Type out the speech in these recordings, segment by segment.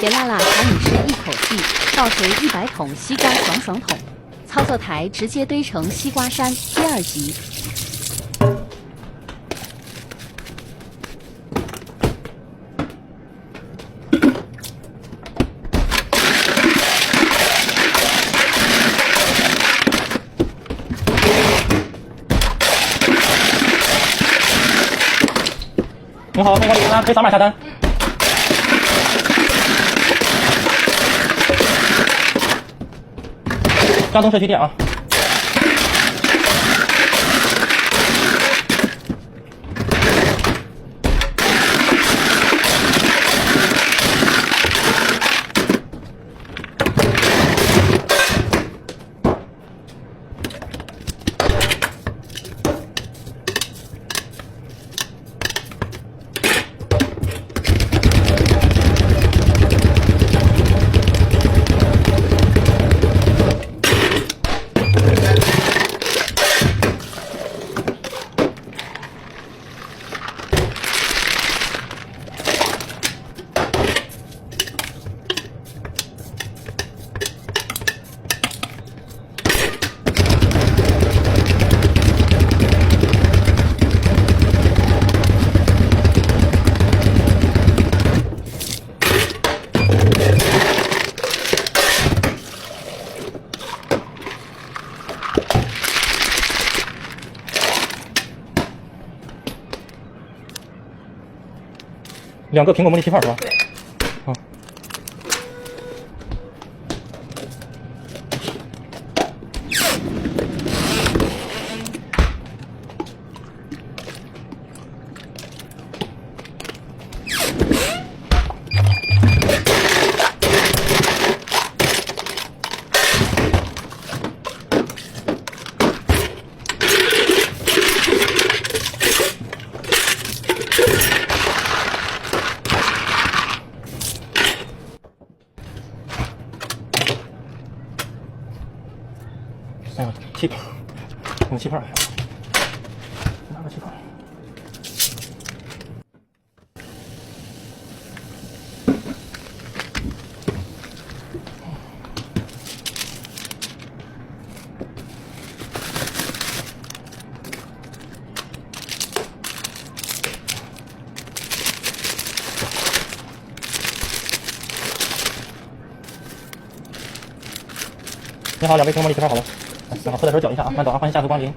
别拉拉小女士一口气倒回100桶西瓜爽爽桶，操作台直接堆成西瓜山。第2集。你好，那个李安可以扫码下单。张东社区店啊。2个苹果茉莉批发是吧？对。好。哎呦，气泡，有气泡，拿个气泡。你好，2杯苹果茉莉批发好了。然后喝的时候搅一下啊，慢走啊，欢迎下次光临。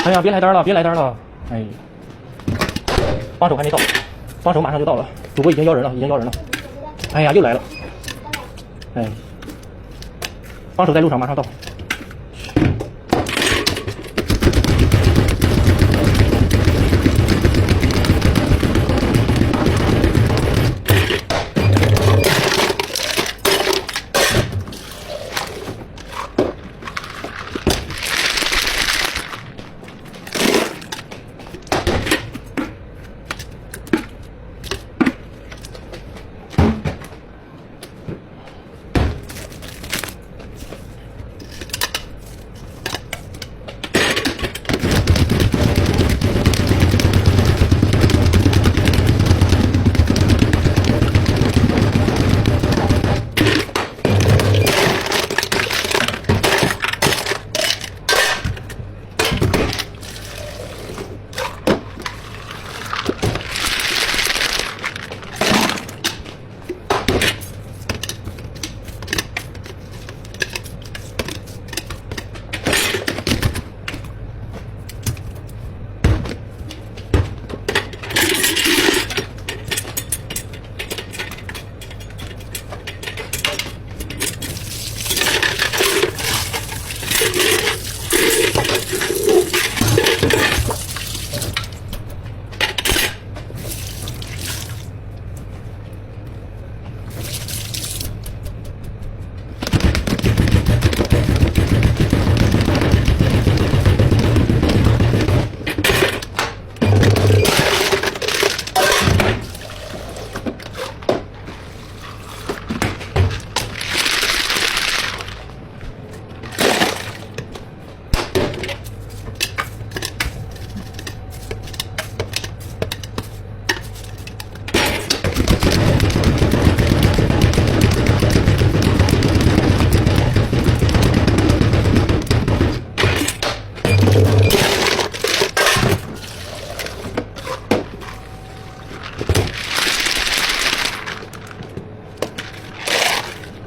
哎呀，别来单了，别来单了！哎，帮手还没到，帮手马上就到了，主播已经邀人了，已经邀人了。哎呀，又来了！哎，帮手在路上，马上到。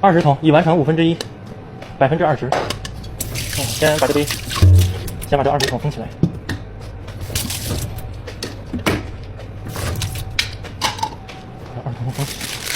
20桶已完成1/5%，20%。先把这堆，先把这20桶封起来。把20桶封起来。